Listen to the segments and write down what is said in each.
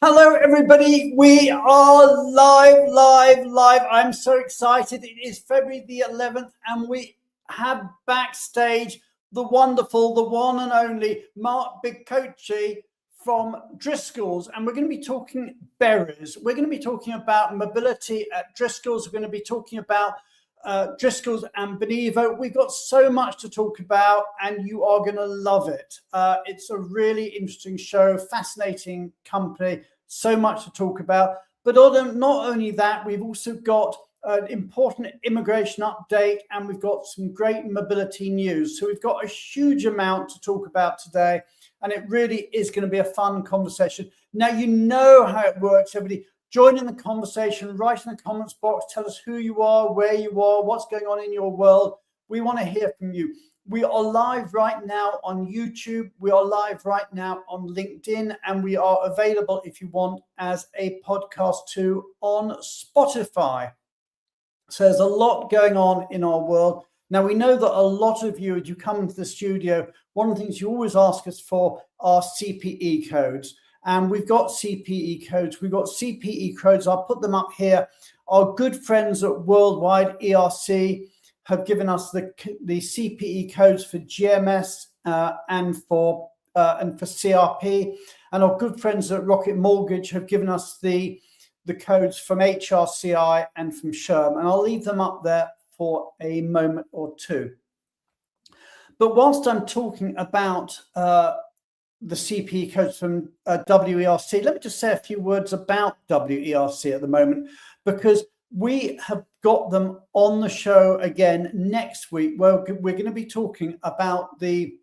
Hello, everybody. We are live. I'm so excited. It is February the 11th, and we have backstage the wonderful, the one and only Mark Bicocchi from Driscoll's. And we're going to be talking berries. We're going to be talking about mobility at Driscoll's. We're going to be talking about Driscoll's and Benivo. We've got so much to talk about, and you are going to love it. It's a really interesting show, fascinating company. So much to talk about, but not only that, we've also got an important immigration update, and we've got some great mobility news. So we've got a huge amount to talk about today, and it really is going to be a fun conversation. Now, you know how it works. Everybody join in the conversation, write in the comments box, tell us who you are, where you are, what's going on in your world. We want to hear from you. We are live right now on YouTube. We are live right now on LinkedIn, and we are available if you want as a podcast too on Spotify. So there's a lot going on in our world. Now, we know that a lot of you, as you come into the studio, one of the things you always ask us for are CPE codes. And we've got CPE codes. We've got CPE codes. I'll put them up here. Our good friends at Worldwide ERC have given us the CPE codes for GMS and for CRP, and our good friends at Rocket Mortgage have given us the codes from HRCI and from SHRM, and I'll leave them up there for a moment or two. But whilst I'm talking about the CPE codes from WERC, let me just say a few words about WERC at the moment, because we have got them on the show again next week, where we're going to be talking about the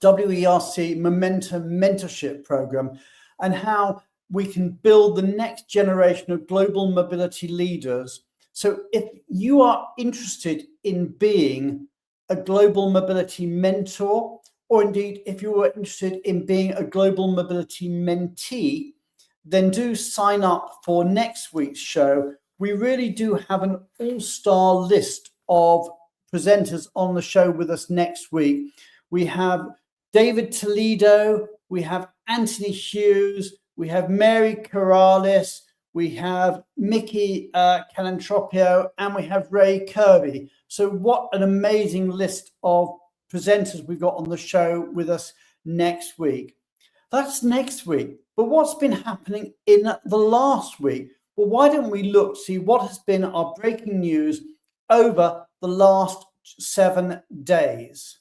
WERC Momentum Mentorship Program and how we can build the next generation of global mobility leaders. So if you are interested in being a global mobility mentor, or indeed if you are interested in being a global mobility mentee, then do sign up for next week's show. We really do have an all-star list of presenters on the show with us next week. We have David Toledo, we have Anthony Hughes, we have Mary Corrales, we have Mickey Calantropio, and we have Ray Kirby. So what an amazing list of presenters we've got on the show with us next week. That's next week. But what's been happening in the last week? Well, why don't we look, see what has been our breaking news over the last 7 days.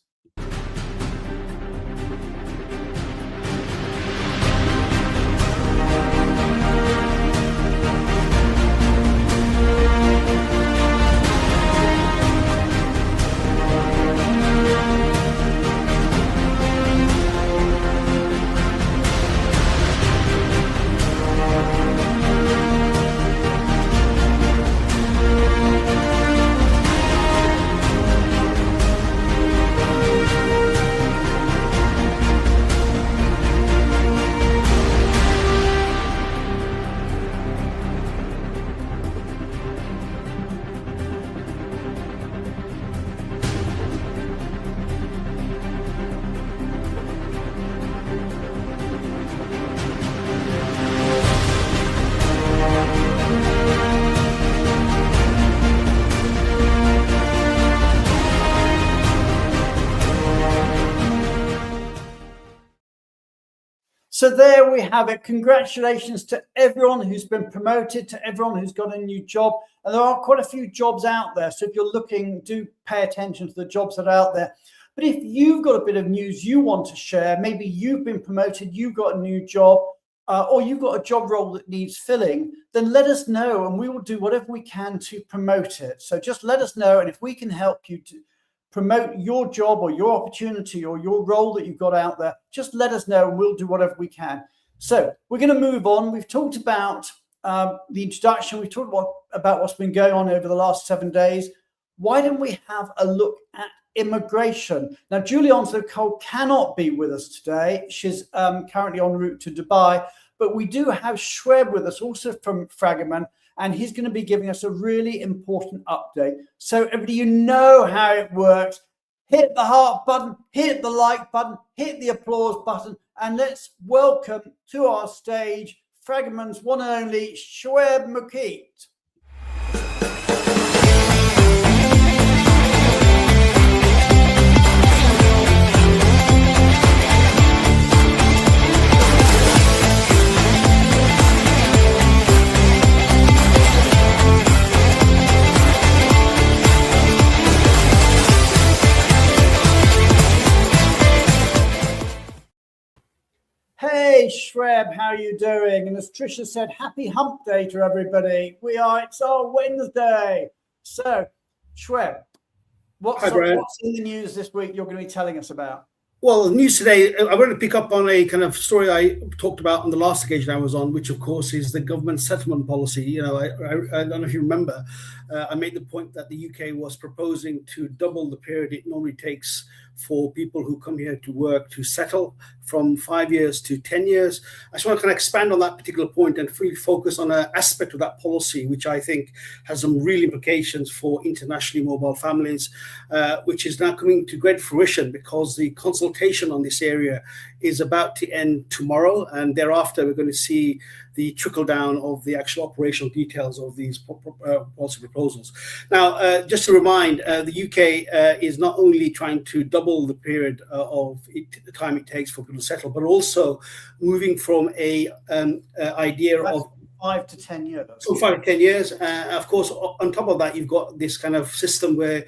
So there we have it. Congratulations to everyone who's been promoted, to everyone who's got a new job. And there are quite a few jobs out there. So if you're looking, do pay attention to the jobs that are out there. But if you've got a bit of news you want to share, maybe you've been promoted, you've got a new job, or you've got a job role that needs filling, then let us know and we will do whatever we can to promote it. So just let us know. And if we can help you to promote your job or your opportunity or your role that you've got out there, just let us know and we'll do whatever we can. So we're going to move on. We've talked about the introduction. We've talked about what's been going on over the last 7 days. Why don't we have a look at immigration? Now, Julianne Cole cannot be with us today. She's currently en route to Dubai, but we do have Shweb with us also from Fragaman, and he's going to be giving us a really important update. So everybody, you know how it works. Hit the heart button, hit the like button, hit the applause button, and let's welcome to our stage Fragaman's one and only Shweb Mukeet. Hey Shweb, how are you doing? And as Trisha said, happy hump day to everybody. It's our Wednesday. So Shweb, what's in the news this week you're going to be telling us about? Well, the news today, I wanted to pick up on a kind of story I talked about on the last occasion I was on, which of course is the government settlement policy. You know, I don't know if you remember, I made the point that the UK was proposing to double the period it normally takes for people who come here to work to settle from 5 years to 10 years. I just want to kind of expand on that particular point and really focus on an aspect of that policy, which I think has some real implications for internationally mobile families, which is now coming to great fruition because the consultation on this area is about to end tomorrow. And thereafter, we're going to see the trickle down of the actual operational details of these policy proposals. Now, just to remind, the UK is not only trying to double the period of the time it takes for people to settle, but also moving from a idea of 5 to 10 years. So 5 to 10 years. Of course, on top of that, you've got this kind of system where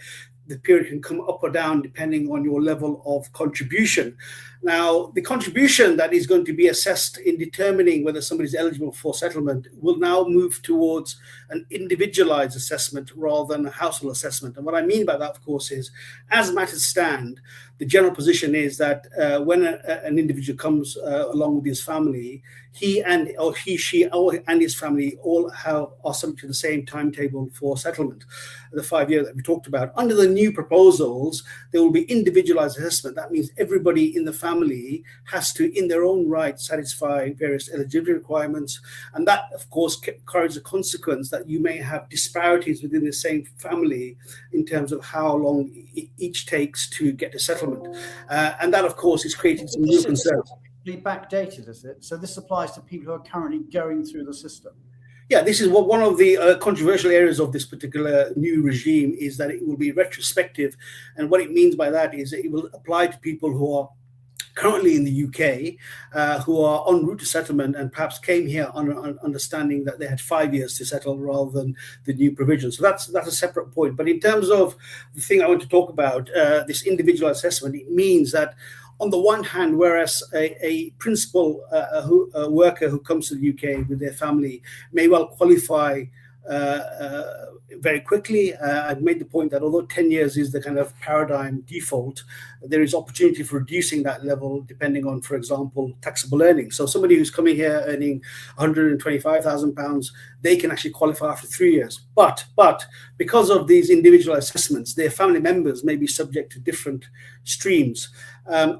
the period can come up or down depending on your level of contribution. Now, the contribution that is going to be assessed in determining whether somebody is eligible for settlement will now move towards an individualized assessment rather than a household assessment. And what I mean by that, of course, is as matters stand, the general position is that when an individual comes along with his family, he and his family all are subject to the same timetable for settlement, the 5 year that we talked about. Under the new proposals, there will be individualized assessment. That means everybody in the family has to, in their own right, satisfy various eligibility requirements. And that, of course, carries a consequence that you may have disparities within the same family in terms of how long each takes to get to settlement. And that, of course, is creating some new concerns. Backdated, is it? So this applies to people who are currently going through the system. Yeah, this is one of the controversial areas of this particular new regime is that it will be retrospective. And what it means by that is that it will apply to people who are currently in the UK, who are en route to settlement and perhaps came here on understanding that they had 5 years to settle rather than the new provision. So that's a separate point. But in terms of the thing I want to talk about, this individual assessment, it means that on the one hand, whereas a principal worker who comes to the UK with their family may well qualify very quickly. I've made the point that although 10 years is the kind of paradigm default, there is opportunity for reducing that level depending on, for example, taxable earnings. So somebody who's coming here earning £125,000, they can actually qualify after 3 years. But because of these individual assessments, their family members may be subject to different streams,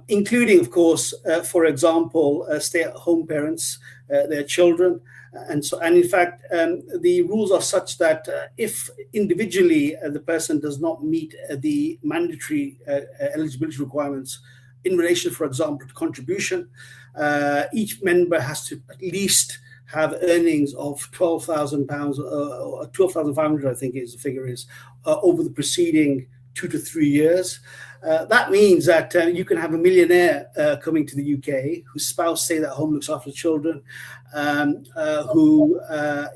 including, of course, for example, stay-at-home parents, their children. And in fact, the rules are such that if individually the person does not meet the mandatory eligibility requirements in relation, for example, to contribution, each member has to at least have earnings of £12,000 or 12,500, I think is the figure is, over the preceding 2 to 3 years. That means that you can have a millionaire coming to the UK whose spouse stays at home, looks after the children, who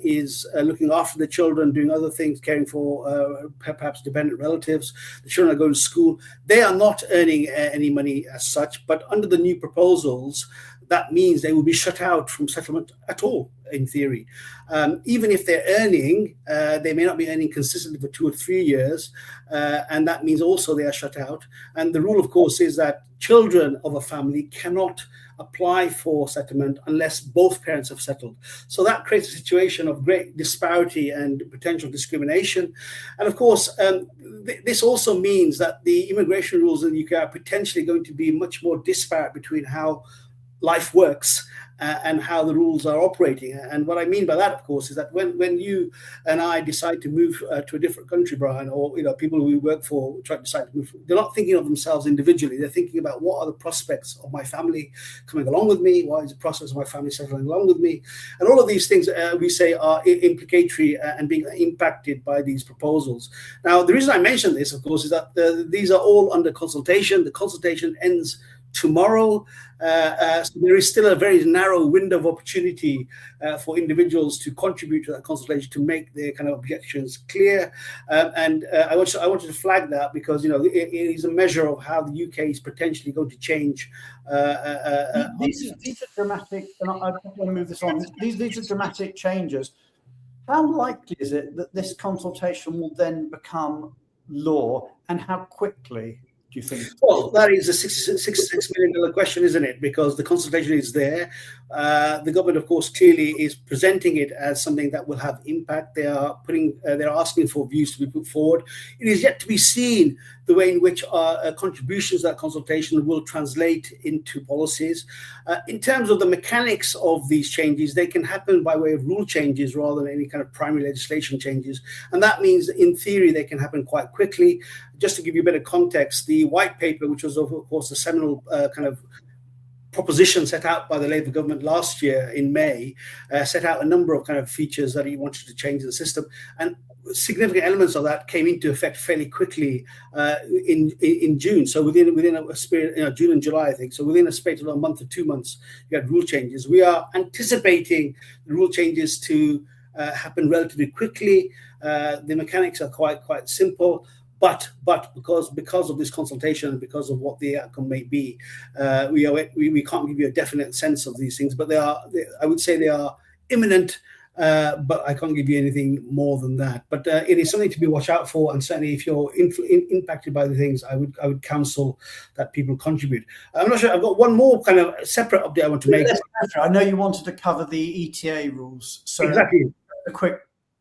is looking after the children, doing other things, caring for perhaps dependent relatives. The children are going to school. They are not earning any money as such, but under the new proposals, that means they will be shut out from settlement at all, in theory. Even if they're earning, they may not be earning consistently for 2 or 3 years, and that means also they are shut out. And the rule, of course, is that children of a family cannot apply for settlement unless both parents have settled. So that creates a situation of great disparity and potential discrimination. And of course, this also means that the immigration rules in the UK are potentially going to be much more disparate between how life works and how the rules are operating. And what I mean by that, of course, is that when you and I decide to move to a different country, Brian, or people who we work for try to decide to move, they're not thinking of themselves individually. They're thinking about what are the prospects of my family coming along with me? What is the prospects of my family settling along with me? And all of these things we say are implicatory and being impacted by these proposals. Now, the reason I mention this, of course, is that these are all under consultation. The consultation ends tomorrow. So there is still a very narrow window of opportunity for individuals to contribute to that consultation, to make their kind of objections clear. And I wanted to flag that because, it is a measure of how the UK is potentially going to change. These are dramatic, and I want to move this on. These are dramatic changes. How likely is it that this consultation will then become law, and how quickly? Do you think? Well, that is a $66 million question, isn't it? Because the consultation is there. The government, of course, clearly is presenting it as something that will have impact. They're asking for views to be put forward. It is yet to be seen the way in which our contributions to that consultation will translate into policies. In terms of the mechanics of these changes, they can happen by way of rule changes rather than any kind of primary legislation changes. And that means, in theory, they can happen quite quickly. Just to give you a bit of context, the white paper, which was, of course, the seminal kind of proposition set out by the Labour government last year in May, set out a number of kind of features that he wanted to change in the system. And significant elements of that came into effect fairly quickly in June. So within a spirit, June and July, I think. So within a space of a month or 2 months, you had rule changes. We are anticipating the rule changes to happen relatively quickly. The mechanics are quite simple. But because of this consultation and because of what the outcome may be, we can't give you a definite sense of these things. But I would say they are imminent. But I can't give you anything more than that. But it is something to be watched out for, and certainly if you're impacted by the things, I would counsel that people contribute. I'm not sure. I've got one more kind of separate update I want to make. I know you wanted to cover the ETA rules, so exactly.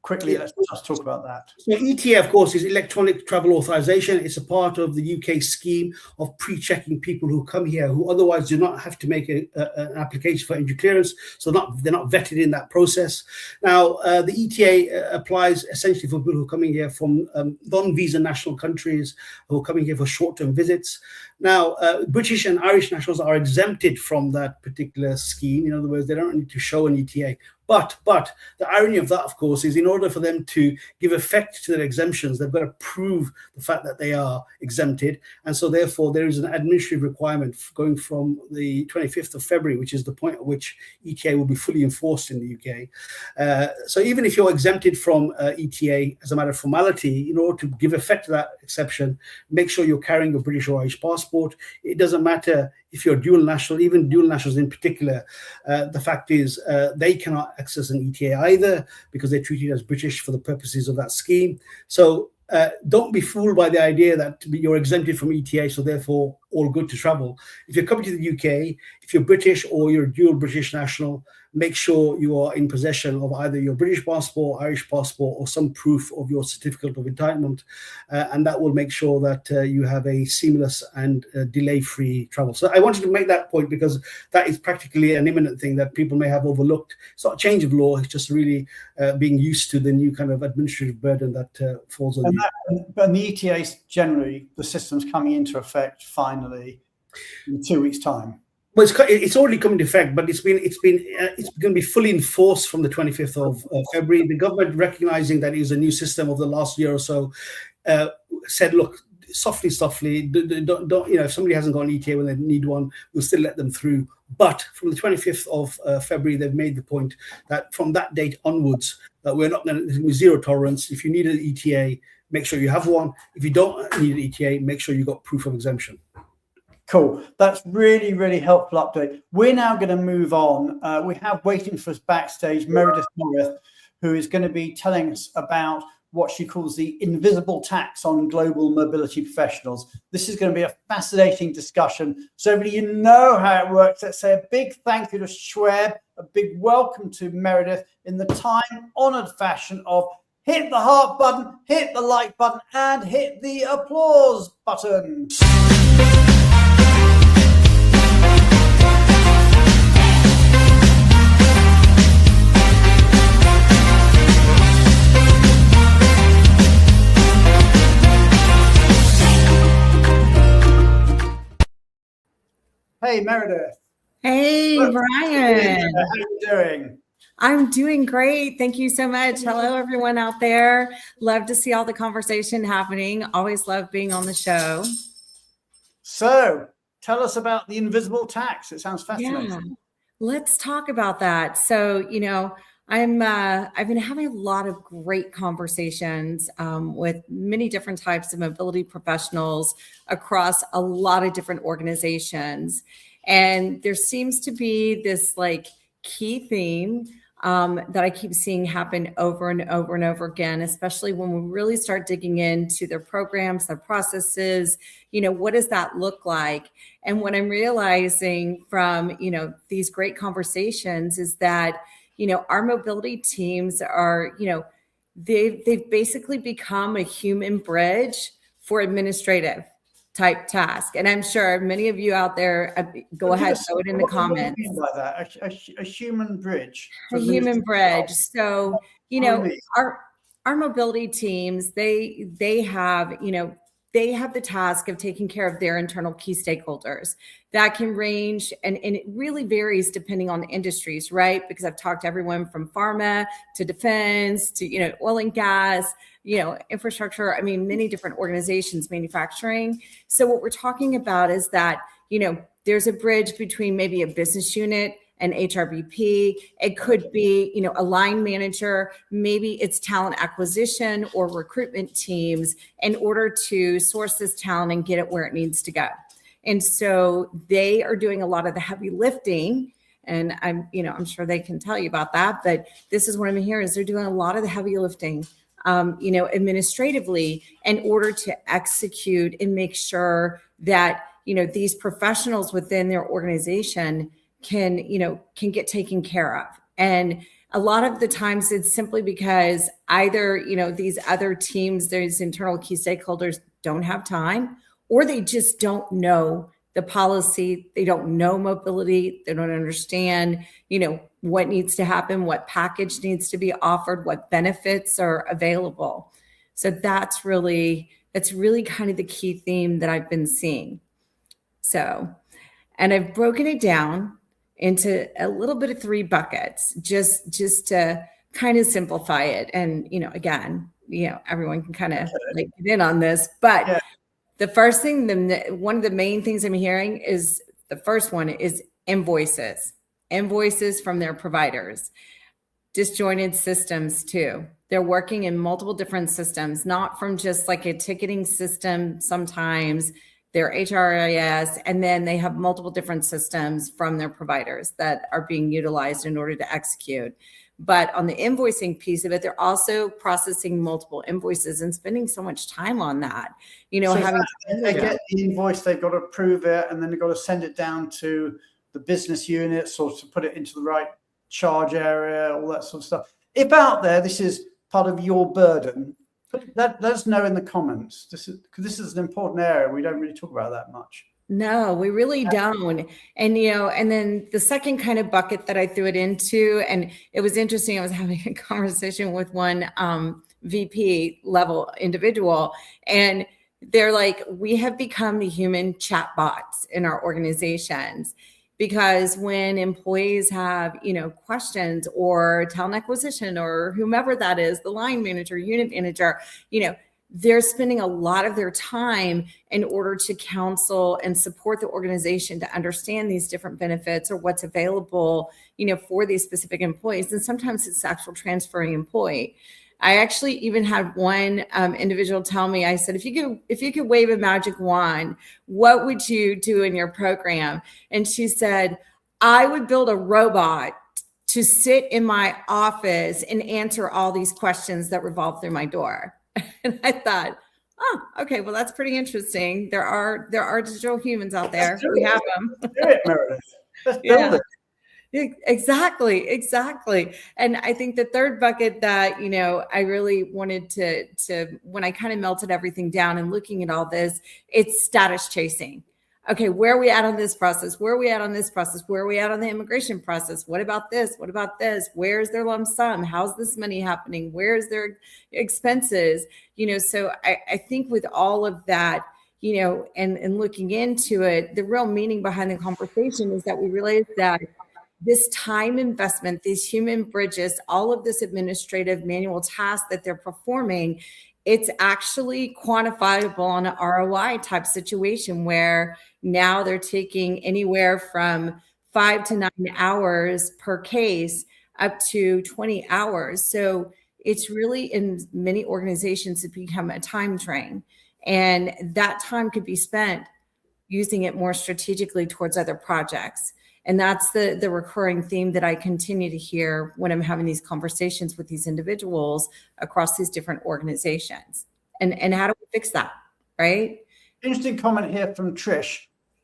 Quickly, let's just talk about that. So ETA, of course, is electronic travel authorization. It's a part of the UK scheme of pre-checking people who come here who otherwise do not have to make an application for entry clearance. So they're not vetted in that process. Now, the ETA applies essentially for people who are coming here from non-visa national countries who are coming here for short-term visits. Now, British and Irish nationals are exempted from that particular scheme. In other words, they don't need to show an ETA. But the irony of that, of course, is in order for them to give effect to their exemptions, they've got to prove the fact that they are exempted. And so, therefore, there is an administrative requirement going from the 25th of February, which is the point at which ETA will be fully enforced in the UK. So even if you're exempted from ETA as a matter of formality, in order to give effect to that exception, make sure you're carrying a British or Irish passport. It doesn't matter if you're dual national, even dual nationals in particular. The fact is they cannot access an ETA either because they're treated as British for the purposes of that scheme. So don't be fooled by the idea that you're exempted from ETA, so therefore all good to travel. If you're coming to the UK, if you're British or you're a dual British national, make sure you are in possession of either your British passport, Irish passport, or some proof of your certificate of entitlement. And that will make sure that you have a seamless and delay-free travel. So I wanted to make that point because that is practically an imminent thing that people may have overlooked. It's not a change of law, it's just really being used to the new kind of administrative burden that falls on you. But the ETAs, generally, the system's coming into effect finally in 2 weeks' time. Well, it's already come into effect, but it's going to be fully enforced from the 25th of February. The government, recognizing that it is a new system of the last year or so, said, look, softly, don't, if somebody hasn't got an ETA when they need one, we'll still let them through. But from the 25th of February, they've made the point that from that date onwards, we're not going to, zero tolerance. If you need an ETA, make sure you have one. If you don't need an ETA, make sure you've got proof of exemption. Cool. That's really, really helpful update. We're now going to move on. We have waiting for us backstage Meredith Morris, who is going to be telling us about what she calls the invisible tax on global mobility professionals. This is going to be a fascinating discussion. So everybody, you know how it works. Let's say a big thank you to Schweb, a big welcome to Meredith in the time-honored fashion of hit the heart button, hit the like button, and hit the applause button. Hey, Meredith. Hey, Brian. How are you doing? I'm doing great. Thank you so much. Hello, everyone out there. Love to see all the conversation happening. Always love being on the show. So tell us about the invisible tax. It sounds fascinating. Yeah, let's talk about that. So, I've been having a lot of great conversations with many different types of mobility professionals across a lot of different organizations. And there seems to be this key theme that I keep seeing happen over and over and over again, especially when we really start digging into their programs, their processes, what does that look like? And what I'm realizing from, these great conversations is that our mobility teams are, they've basically become a human bridge for administrative type task. And I'm sure many of you out there, go ahead, throw it in the comments. What do you mean by that? A human bridge? A human bridge. So, our mobility teams, they have the task of taking care of their internal key stakeholders. That can range, and it really varies depending on the industries, right? Because I've talked to everyone from pharma to defense to, oil and gas, infrastructure. I mean, many different organizations, manufacturing. So what we're talking about is that, there's a bridge between maybe a business unit and HRBP. It could be, a line manager, maybe it's talent acquisition or recruitment teams in order to source this talent and get it where it needs to go. And so they are doing a lot of the heavy lifting, and I'm sure they can tell you about that, but this is what I'm hearing is they're doing a lot of the heavy lifting, administratively in order to execute and make sure that, these professionals within their organization can get taken care of. And a lot of the times it's simply because either, these other teams, these internal key stakeholders don't have time, or they just don't know the policy. They don't know mobility. They don't understand, what needs to happen, what package needs to be offered, what benefits are available. So that's really kind of the key theme that I've been seeing. So, and I've broken it down into a little bit of 3 buckets, just to kind of simplify it. And, again, everyone can kind of get in on this, but the first thing, one of the main things I'm hearing is the first one is invoices from their providers, disjointed systems too. They're working in multiple different systems, not from just a ticketing system. Sometimes their HRIS, and then they have multiple different systems from their providers that are being utilized in order to execute. But on the invoicing piece of it, they're also processing multiple invoices and spending so much time on that. They get the invoice, they've got to approve it, and then they've got to send it down to the business units or to put it into the right charge area, all that sort of stuff. If out there, this is part of your burden, let us know in the comments. This is an important area. We don't really talk about that much. No, we really don't. And, and then the second kind of bucket that I threw it into, and it was interesting. I was having a conversation with one VP level individual, and they're like, we have become the human chatbots in our organizations, because when employees have, questions or talent acquisition or whomever that is, the line manager, unit manager, they're spending a lot of their time in order to counsel and support the organization to understand these different benefits or what's available, for these specific employees. And sometimes it's actual transferring employee. I actually even had one individual tell me, I said, if you could wave a magic wand, what would you do in your program? And she said, I would build a robot to sit in my office and answer all these questions that revolve through my door. And I thought, oh, okay, well, that's pretty interesting. There are digital humans out there. We have them. Let's do it, Meredith. Let's build it. Exactly. And I think the third bucket that, I really wanted to when I kind of melted everything down and looking at all this, it's status chasing. Okay, where are we at on this process? Where are we at on this process? Where are we at on the immigration process? What about this? What about this? Where's their lump sum? How's this money happening? Where's their expenses? So I think with all of that, and looking into it, the real meaning behind the conversation is that we realize that this time investment, these human bridges, all of this administrative manual tasks that they're performing, it's actually quantifiable on an ROI type situation where now they're taking anywhere from 5 to 9 hours per case up to 20 hours. So it's really, in many organizations, it's become a time drain. And that time could be spent using it more strategically towards other projects. And that's the recurring theme that I continue to hear when I'm having these conversations with these individuals across these different organizations. And how do we fix that, right? Interesting comment here from Trish.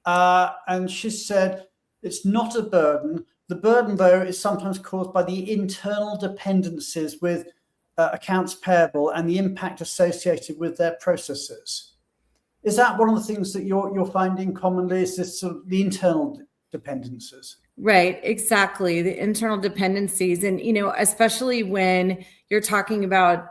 And she said, it's not a burden. The burden, though, is sometimes caused by the internal dependencies with accounts payable and the impact associated with their processes. Is that one of the things that you're finding commonly? Is this sort of the internal dependencies? Right, exactly. The internal dependencies. And, especially when you're talking about,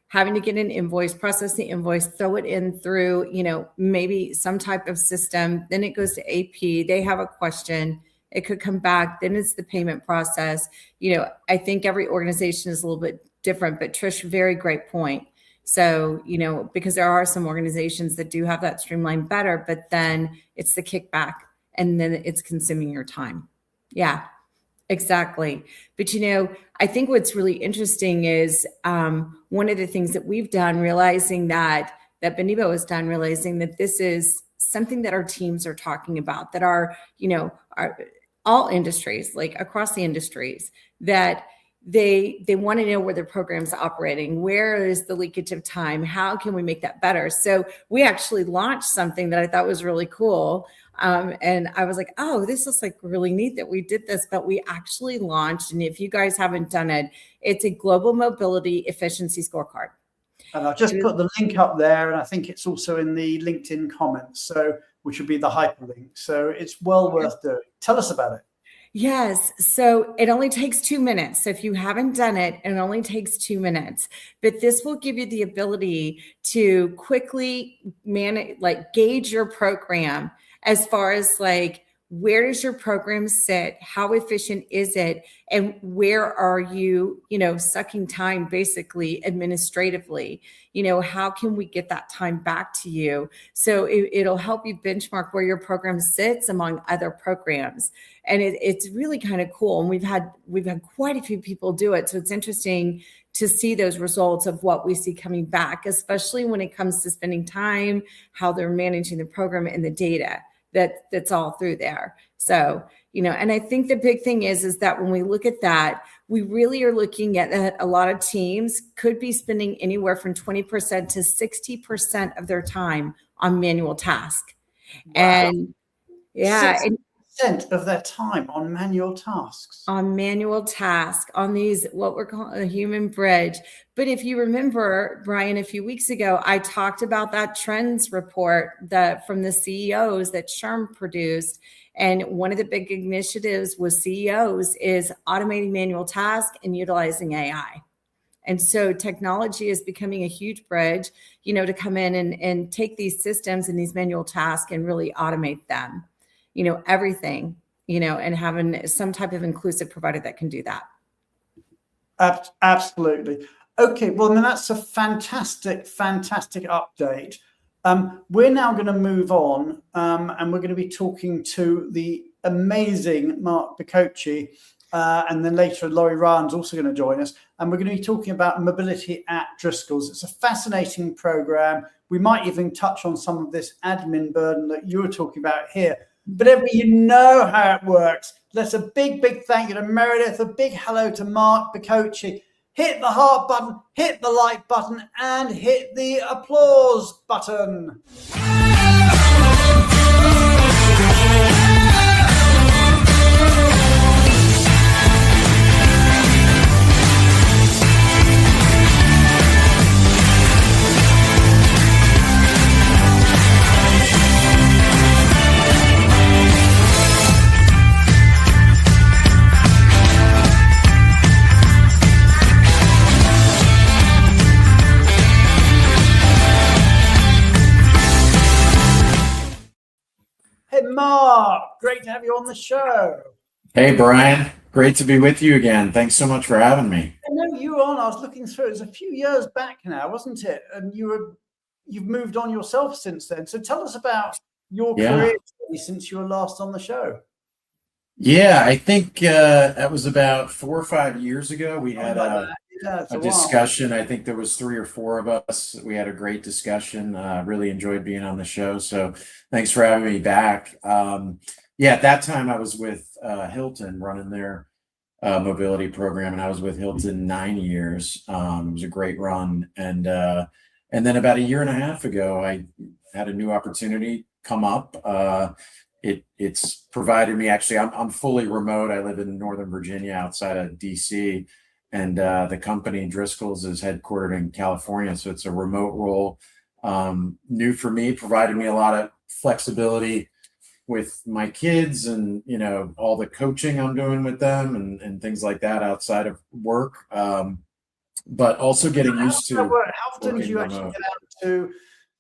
having to get an invoice, process the invoice, throw it in through, maybe some type of system. Then it goes to AP. They have a question. It could come back. Then it's the payment process. I think every organization is a little bit different, but Trish, very great point. So, because there are some organizations that do have that streamlined better, but then it's the kickback and then it's consuming your time. Yeah, exactly. But, I think what's really interesting is one of the things that we've done, realizing that Benivo has done, realizing that this is something that our teams are talking about, that are all industries, like across the industries, that they want to know where their program's operating, where is the leakage of time, how can we make that better? So we actually launched something that I thought was really cool. And I was like, oh, this is like really neat that we did this, but we actually launched, and if you guys haven't done it, it's a global mobility efficiency scorecard. And I'll just put the link up there, and I think it's also in the LinkedIn comments, so which would be the hyperlink. So it's well worth doing. Tell us about it. Yes. So it only takes 2 minutes. So if you haven't done it, it only takes 2 minutes, but this will give you the ability to quickly gauge your program as far as where does your program sit? How efficient is it? And where are you, sucking time basically administratively? How can we get that time back to you? So it'll help you benchmark where your program sits among other programs. And it's really kind of cool. And we've had quite a few people do it. So it's interesting to see those results of what we see coming back, especially when it comes to spending time, how they're managing the program and the data that's all through there. So, and I think the big thing is that when we look at that, we really are looking at that a lot of teams could be spending anywhere from 20% to 60% of their time on manual task. Wow. And yeah. 60% of their time on manual tasks. On manual task, on these, what we're calling a human bridge. But if you remember, Brian, a few weeks ago, I talked about that trends report from the CEOs that SHRM produced. And one of the big initiatives with CEOs is automating manual tasks and utilizing AI. And so technology is becoming a huge bridge, to come in and take these systems and these manual tasks and really automate them, everything, and having some type of inclusive provider that can do that. Absolutely. Okay, well, then that's a fantastic update. We're now going to move on, and we're going to be talking to the amazing Mark Bicocchi, and then later Laurie Ryan's also going to join us, and we're going to be talking about mobility at Driscoll's. It's a fascinating program. We might even touch on some of this admin burden that you were talking about here. But you know how it works. Let's a big thank you to Meredith, a big hello to Mark Bicocchi. Hit the heart button, hit the like button, and hit the applause button. Hey, Mark, great to have you on the show. Hey, Brian, great to be with you again. Thanks so much for having me. I know you were on. I was looking through. It was a few years back now, wasn't it? And you've moved on yourself since then. So tell us about your career since you were last on the show. Yeah, I think that was about 4 or 5 years ago. We had a discussion. I think there was 3 or 4 of us. We had a great discussion. Really enjoyed being on the show. So thanks for having me back. At that time I was with Hilton running their mobility program, and I was with Hilton 9 years. It was a great run. And then about 1.5 years ago, I had a new opportunity come up. It's provided me, actually, I'm fully remote. I live in Northern Virginia outside of DC, and the company Driscoll's is headquartered in California. So it's a remote role. New for me, provided me a lot of flexibility with my kids and, all the coaching I'm doing with them and things like that outside of work. But also getting used to. How often do you actually get out to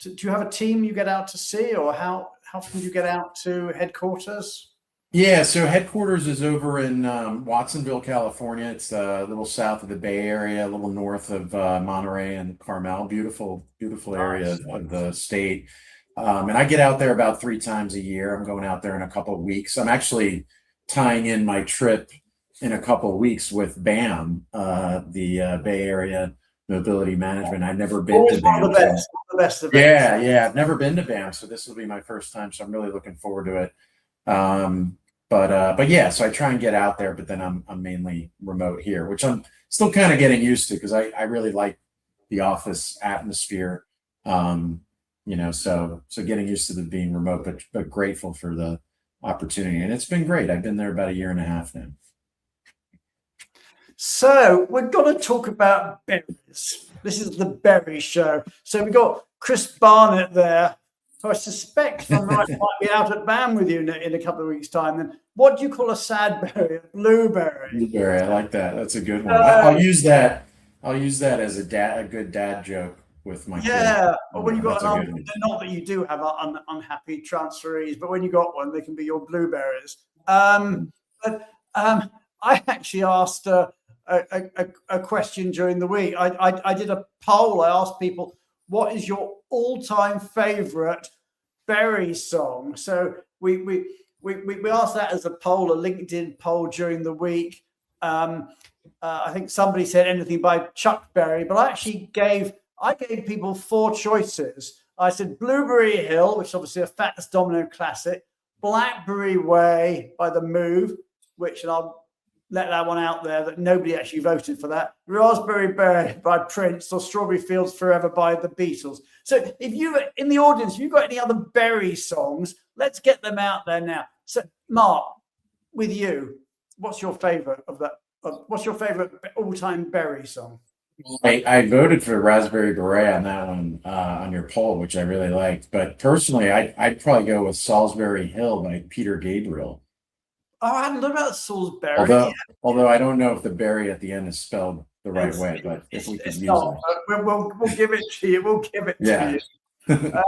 do you have a team you get out to see, or how often do you get out to headquarters? Yeah, so headquarters is over in Watsonville, California. It's a little south of the Bay Area, a little north of Monterey and Carmel. Beautiful area of the state. And I get out there about 3 times a year. I'm going out there in a couple of weeks. I'm actually tying in my trip in a couple of weeks with BAM, the Bay Area Mobility Management. I've never been to BAM. The best of it. Yeah, I've never been to BAM, so this will be my first time. So I'm really looking forward to it. But yeah, so I try and get out there, but then I'm mainly remote here, which I'm still kind of getting used to because I really like the office atmosphere. So getting used to the being remote, but grateful for the opportunity, and it's been great. I've been there about 1.5 years now. So we're going to talk about berries. This is the berry show. So we've got Chris Barnett there, who I suspect, if I'm right, might be out at BAM with you in a couple of weeks' time. Then what do you call a sad berry? A blueberry. Blueberry, I like that. That's a good one. I'll use that. I'll use that as a good dad joke with my kids. Or when you got not that you do have unhappy transferees, but when you got one, they can be your blueberries. But I actually asked a question during the week. I did a poll. I asked people, what is your all-time favorite berry song? So we asked that as a poll, a LinkedIn poll during the week. I think somebody said anything by Chuck Berry, but I gave people 4 choices. I said Blueberry Hill, which is obviously a Fats Domino classic, Blackberry Way by The Move, which, and I'll let that one out there that nobody actually voted for that, Raspberry Berry by Prince, or Strawberry Fields Forever by the Beatles. So if you, in the audience, if you've got any other berry songs, let's get them out there now. So Mark, with you, what's your favorite of that? What's your favorite all-time berry song? I voted for Raspberry Beret on that one on your poll, which I really liked. But personally, I'd probably go with Salisbury Hill by Peter Gabriel. Oh, I hadn't thought about Salisbury. Although I don't know if the berry at the end is spelled the right way, but if we could use it. We'll give it to you. We'll give it to you.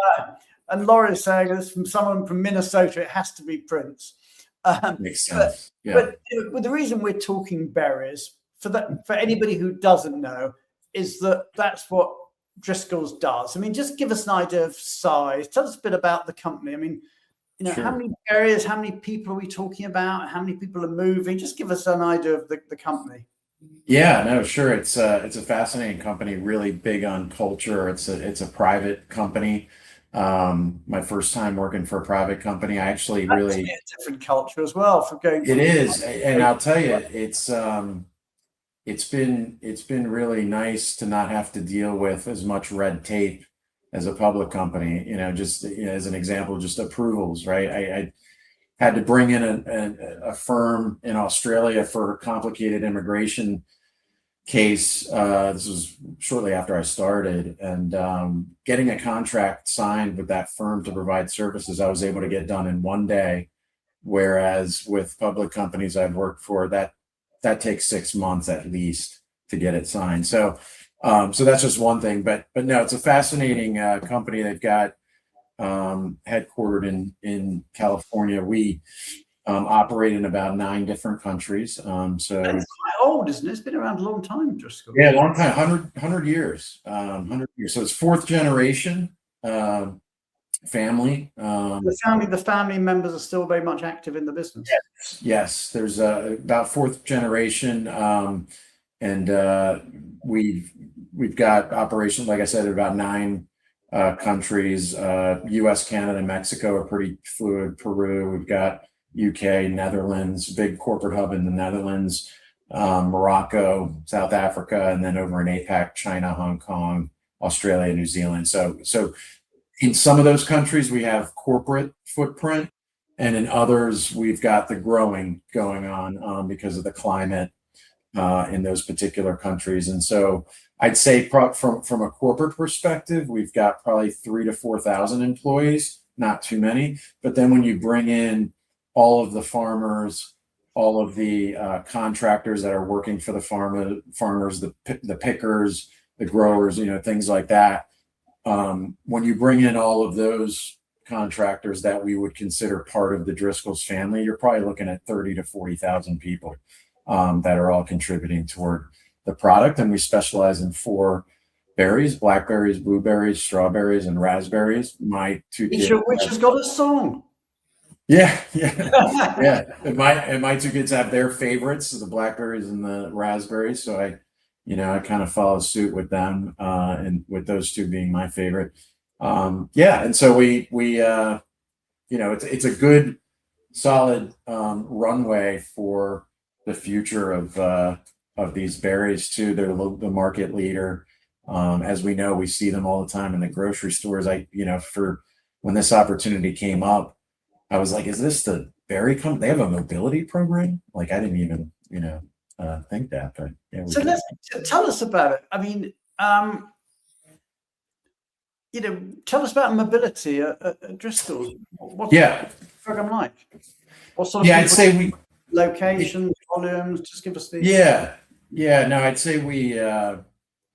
And Laura's saying this from someone from Minnesota, it has to be Prince. Makes sense. But the reason we're talking berries, for anybody who doesn't know, is that that's what Driscoll's does. I mean, just give us an idea of size. Tell us a bit about the company. I mean, you know, Sure. how many areas, how many people are we talking about? How many people are moving? Just give us an idea of the company. Yeah, no, sure. It's a fascinating company, really big on culture. It's a private company. My first time working for a private company, I actually That's really a different culture as well from going. it is, and I'll tell you, it's been really nice to not have to deal with as much red tape as a public company. You know, just as an example, just approvals, right? I had to bring in a firm in Australia for a complicated immigration case. This was shortly after I started, and getting a contract signed with that firm to provide services, I was able to get done in one day. Whereas with public companies I've worked for, that takes 6 months at least to get it signed. So that's just one thing. But no, it's a fascinating company. They've got headquartered in California. We operate in about 9 different countries. So it's quite old, isn't it? It's been around a long time, Driscoll. Yeah, a long time, 100 years. 100 years. So it's 4th generation family. The family members are still very much active in the business. Yes. There's about 4th generation, and we've got operations, like I said, in about 9 countries. US, Canada, and Mexico are pretty fluid. Peru, we've got UK, Netherlands, big corporate hub in the Netherlands, Morocco, South Africa, and then over in APAC, China, Hong Kong, Australia, New Zealand. So in some of those countries, we have corporate footprint, and in others, we've got the growing going on because of the climate in those particular countries. And so I'd say from a corporate perspective, we've got probably 3,000 to 4,000 employees, not too many. But then when you bring in all of the farmers, all of the contractors that are working for the farmers, the pickers, the growers, you know, things like that. When you bring in all of those contractors that we would consider part of the Driscoll's family, you're probably looking at 30 to 40,000 people that are all contributing toward the product. And we specialize in 4 berries: blackberries, blueberries, strawberries, and raspberries. My 2 kids, which has got a song. Yeah. And my 2 kids have their favorites, the blackberries and the raspberries. So I kind of follow suit with them, and with those 2 being my favorite. And so we it's a good, solid runway for the future of these berries too. They're the market leader. As we know, we see them all the time in the grocery stores. For when this opportunity came up, I was like, is this the berry company? They have a mobility program? Like, I didn't even, think that, but yeah. So tell us about it. I mean, tell us about mobility at Driscoll. What's the program like? What sort of I'd say locations, volumes, just give us the... No, I'd say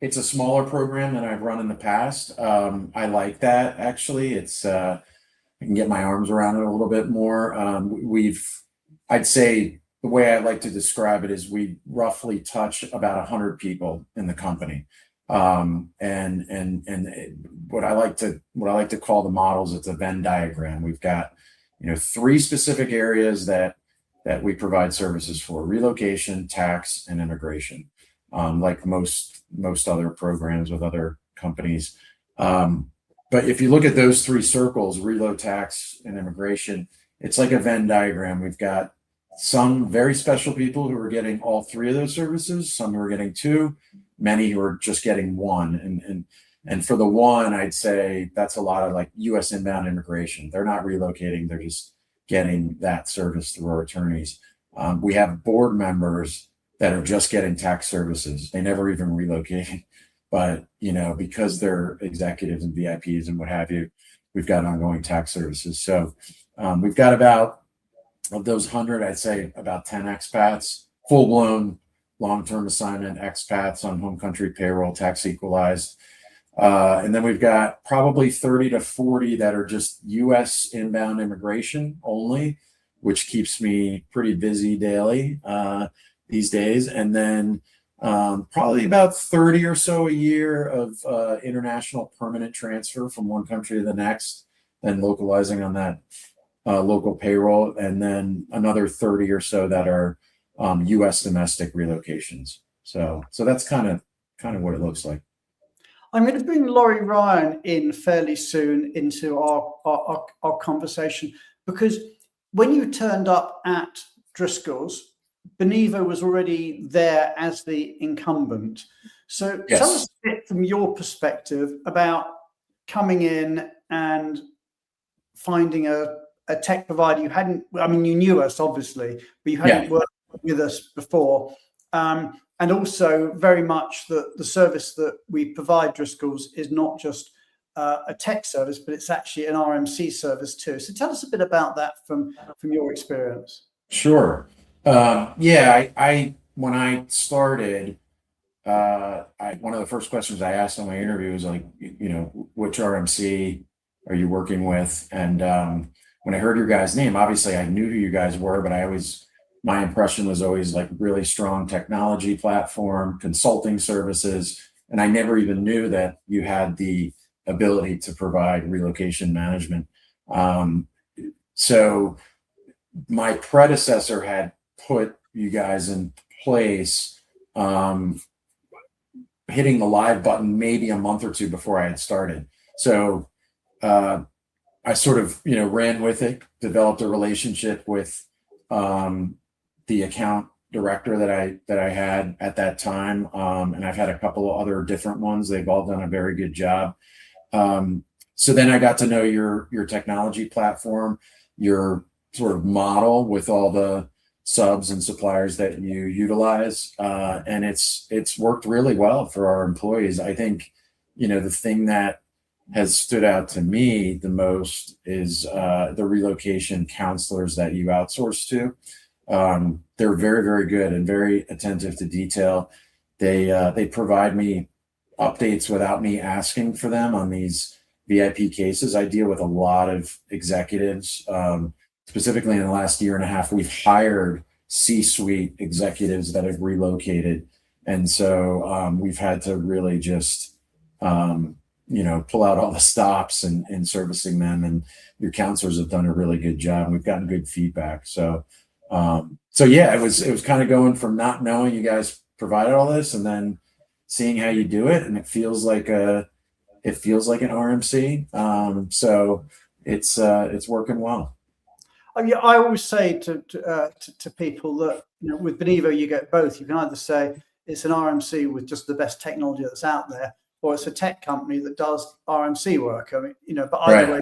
it's a smaller program than I've run in the past. I like that, actually. It's I can get my arms around it a little bit more. I'd say the way I like to describe it is we roughly touch about 100 people in the company. And what I like to call the models, it's a Venn diagram. We've got 3 specific areas that we provide services for: relocation, tax, and immigration, like most other programs with other companies. But if you look at those 3 circles, relo, tax, and immigration, it's like a Venn diagram. We've got some very special people who are getting all 3 of those services, some who are getting 2, many who are just getting 1. And for the 1, I'd say that's a lot of like U.S. inbound immigration. They're not relocating, they're just getting that service through our attorneys. We have board members that are just getting tax services. They never even relocated. But, because they're executives and VIPs and what have you, we've got ongoing tax services. So we've got about, of those 100, I'd say about 10 expats, full-blown long-term assignment expats on home country payroll, tax equalized. And then we've got probably 30 to 40 that are just U.S. inbound immigration only, which keeps me pretty busy daily these days. And then probably about 30 or so a year of international permanent transfer from one country to the next, then localizing on that local payroll, and then another 30 or so that are U.S. domestic relocations. So that's kind of what it looks like. I'm going to bring Laurie Ryan in fairly soon into our conversation, because when you turned up at Driscoll's, Benivo was already there as the incumbent. So Yes. Tell us a bit from your perspective about coming in and finding a tech provider you hadn't, I mean, you knew us obviously, but you hadn't worked with us before. And also very much the service that we provide Driscoll's is not just a tech service, but it's actually an RMC service too. So tell us a bit about that from your experience. Sure. I when I started, one of the first questions I asked on my interview was like, which RMC are you working with? And when I heard your guys' name, obviously I knew who you guys were, but my impression was always like really strong technology platform, consulting services, and I never even knew that you had the ability to provide relocation management. So my predecessor had put you guys in place, hitting the live button maybe a month or two before I had started. So I sort of, ran with it, developed a relationship with the account director that I had at that time. And I've had a couple of other different ones. They've all done a very good job. So then I got to know your technology platform, your sort of model with all the subs and suppliers that you utilize. And it's worked really well for our employees. I think, the thing that has stood out to me the most is the relocation counselors that you outsource to. They're very, very good and very attentive to detail. They provide me updates without me asking for them on these VIP cases. I deal with a lot of executives. Specifically in the last year and a half, we've hired C-suite executives that have relocated. And so we've had to really just, pull out all the stops and servicing them. And your counselors have done a really good job. We've gotten good feedback. So it was kind of going from not knowing you guys provided all this and then seeing how you do it. And it feels like an RMC. So it's working well. I always say to people that with Benivo you get both. You can either say it's an RMC with just the best technology that's out there, or it's a tech company that does RMC work. I mean, but either way,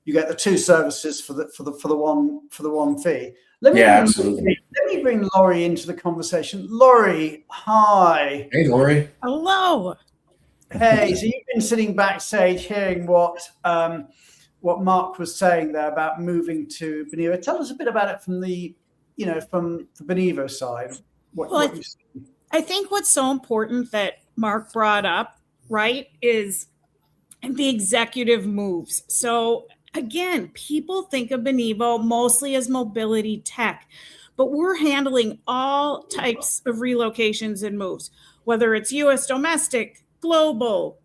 you get the two services for the one fee. Let me bring Laurie into the conversation. Laurie, hi. Hey, Laurie. Hello. Hey, so you've been sitting backstage hearing what Mark was saying there about moving to Benivo. Tell us a bit about it from the Benivo side. I think what's so important that Mark brought up, right, is the executive moves. So again, people think of Benivo mostly as mobility tech, but we're handling all types of relocations and moves, whether it's U.S. domestic, global,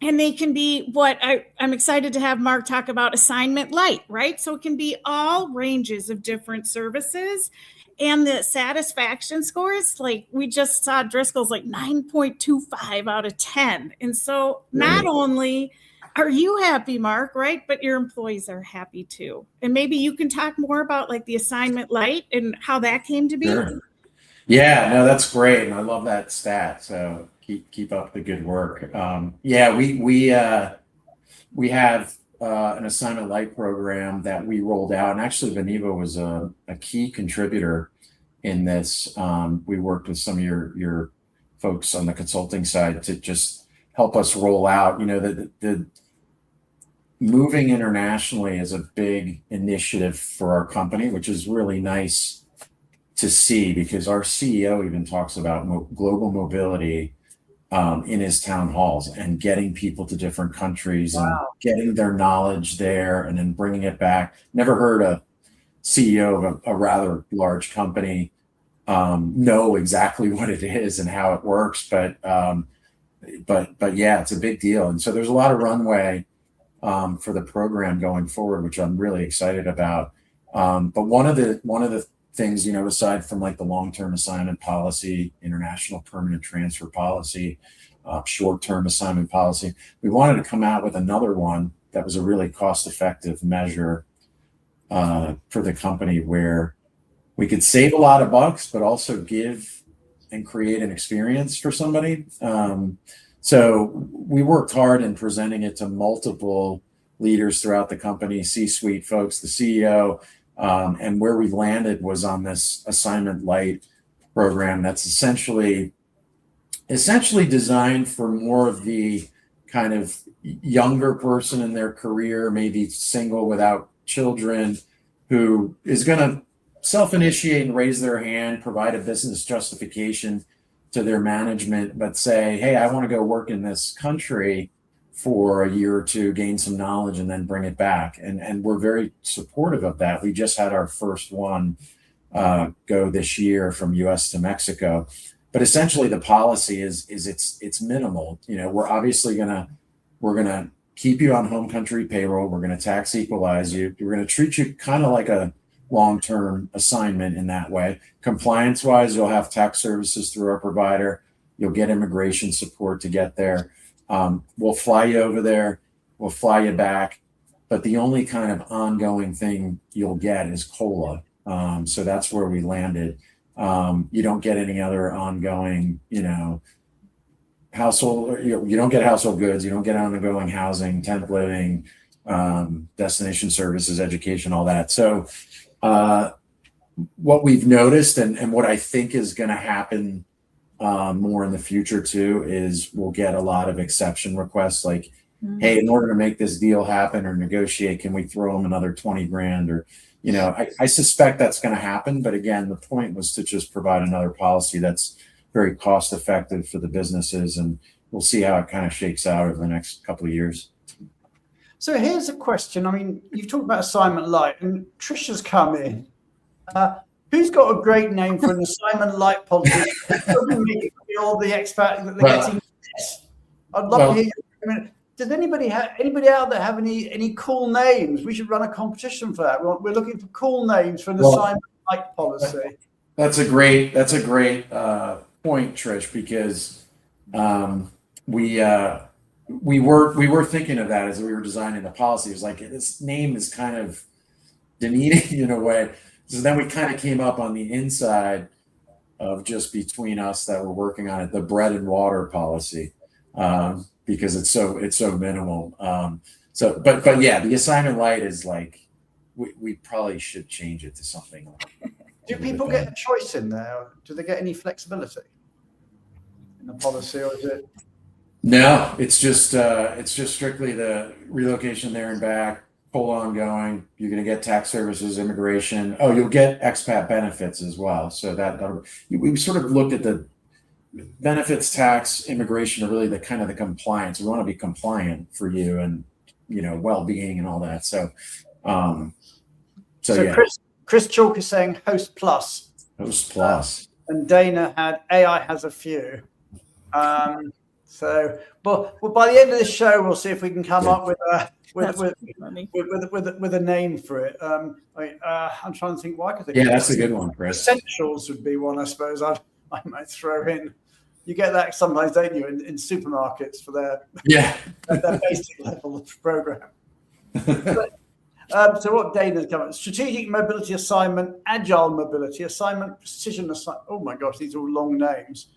and they can be what I'm excited to have Mark talk about, assignment light, right? So it can be all ranges of different services. And the satisfaction scores, like we just saw Driscoll's like 9.25 out of 10. And so not only are you happy, Mark, right? But your employees are happy too. And maybe you can talk more about like the assignment light and how that came to be. Sure. Yeah, no, that's great. And I love that stat. So keep up the good work. We have an assignment light program that we rolled out, and actually Benivo was a key contributor in this. We worked with some of your folks on the consulting side to just help us roll out. The moving internationally is a big initiative for our company, which is really nice to see, because our CEO even talks about global mobility in his town halls and getting people to different countries and getting their knowledge there and then bringing it back. Never heard a CEO of a rather large company know exactly what it is and how it works, but yeah, it's a big deal. And so there's a lot of runway for the program going forward, which I'm really excited about. But one of the things, aside from like the long-term assignment policy, international permanent transfer policy, short-term assignment policy, we wanted to come out with another one that was a really cost-effective measure for the company, where we could save a lot of bucks, but also give and create an experience for somebody. So we worked hard in presenting it to multiple leaders throughout the company, C-suite folks, the CEO, and where we landed was on this assignment light program that's essentially designed for more of the kind of younger person in their career, maybe single without children, who is going to self-initiate and raise their hand, provide a business justification to their management, but say, hey, I want to go work in this country for a year or two, gain some knowledge, and then bring it back. And we're very supportive of that. We just had our first one go this year from US to Mexico. But essentially the policy is it's minimal. We're obviously we're gonna keep you on home country payroll. We're gonna tax equalize you. We're gonna treat you kind of like a long-term assignment in that way. Compliance-wise, you'll have tax services through our provider. You'll get immigration support to get there. We'll fly you over there. We'll fly you back. But the only kind of ongoing thing you'll get is COLA. So that's where we landed. You don't get any other ongoing, household. You don't get household goods. You don't get ongoing housing, temp living, destination services, education, all that. So what we've noticed and what I think is going to happen more in the future too is we'll get a lot of exception requests like, hey, in order to make this deal happen or negotiate, can we throw them another 20 grand? Or, I suspect that's going to happen. But again, the point was to just provide another policy that's very cost effective for the businesses. And we'll see how it kind of shakes out over the next couple of years. So here's a question. I mean, you've talked about assignment light, and Trisha's come in. Who's got a great name for an assignment light policy? All the expats that they're getting. I'd love to hear. Does anybody out there have any cool names? We should run a competition for that. We're looking for cool names for an assignment light policy. That's a great point, Trish, because we were thinking of that as we were designing the policy. It was like, this name is kind of demeaning in a way. So then we kind of came up on the inside of just between us that we're working on it, the bread and water policy, because it's so minimal. But yeah, the assignment light is like, we probably should change it to something. Do people get a choice in there? Do they get any flexibility in the policy, or is it? No, it's just strictly the relocation there and back, full ongoing. You're going to get tax services, immigration. Oh, you'll get expat benefits as well. So we sort of looked at the benefits, tax, immigration are really the kind of the compliance. We want to be compliant for you and, well-being and all that. So yeah. Chris Chalk is saying host plus. Host plus. And Dana had AI has a few. So, but by the end of the show, we'll see if we can come up with a name for it. I'm trying to think why. That's a good one, Chris. Essentials would be one, I suppose. I might throw in. You get that sometimes, don't you, in supermarkets for their basic level of program. So what Dana's come up with? Strategic mobility assignment, agile mobility assignment, precision assignment. Oh my gosh, these are all long names.